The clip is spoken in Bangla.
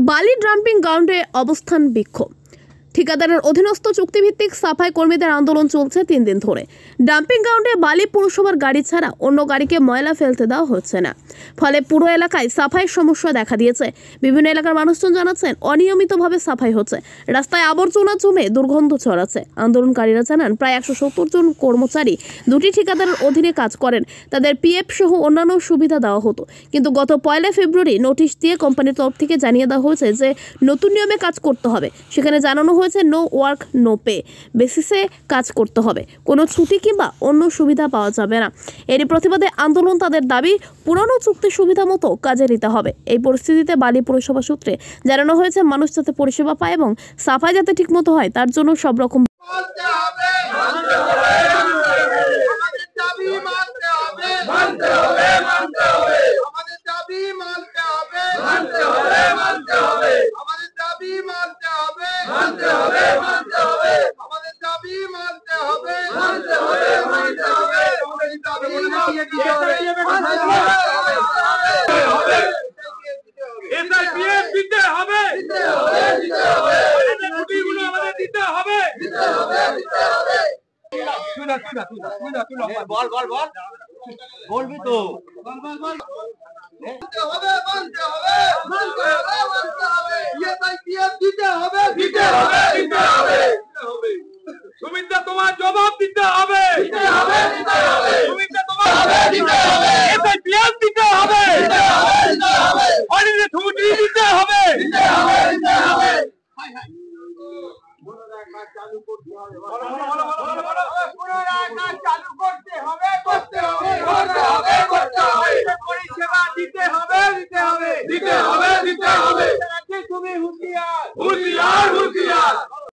বালি ডাম্পিং গ্রাউন্ডে অবস্থান বিক্ষোভ। ঠিকাদারের অধীনস্থ চুক্তিভিত্তিক সাফাই কর্মীদের আন্দোলন চলছে 3 দিন ধরে। ডাম্পিং গ্রাউন্ডে বালি পুরসভার গাড়ি ছাড়া অন্য গাড়িকে ময়লা ফেলতে দেওয়া হচ্ছে না, ফলে পুরো এলাকায় সাফাইয়ের সমস্যা দেখা দিয়েছে। বিভিন্ন এলাকার মানুষজন জানাচ্ছেন অনিয়মিতভাবে সাফাই হচ্ছে, রাস্তায় আবর্জনা জমে দুর্গন্ধ ছড়াচ্ছে। আন্দোলনকারীরা জানান প্রায় 170 জন কর্মচারী দুটি ঠিকাদারের অধীনে কাজ করেন, তাদের পিএফ সহ অন্যান্য সুবিধা দেওয়া হতো, কিন্তু গত 1 ফেব্রুয়ারি নোটিশ দিয়ে কোম্পানির তরফ থেকে জানিয়ে দেওয়া হয়েছে যে নতুন নিয়মে কাজ করতে হবে। সেখানে জানানো হয়েছে নো ওয়ার্ক নো পে বেসিসে কাজ করতে হবে, কোনো ছুটি কিংবা অন্য সুবিধা পাওয়া যাবে না। এরই প্রতিবাদে আন্দোলন, তাদের দাবি পুরনো চুক্তির সুবিধা মতো কাজে নিতে হবে। এই পরিস্থিতিতে বালি পুরসভা সূত্রে জানানো হয়েছে মানুষ যাতে পরিষেবা পায় এবং সাফাই যাতে ঠিকমতো হয় তার জন্য সব রকম বলবি তো সুমিত্রা, তোমার জবাব দিতে হবে, সুমিত্রা তোমার দিতে হবে, অনিলে ছুটি দিতে হবে। পরিষেবা দিতে হবে। তুমি হুঁশিয়ার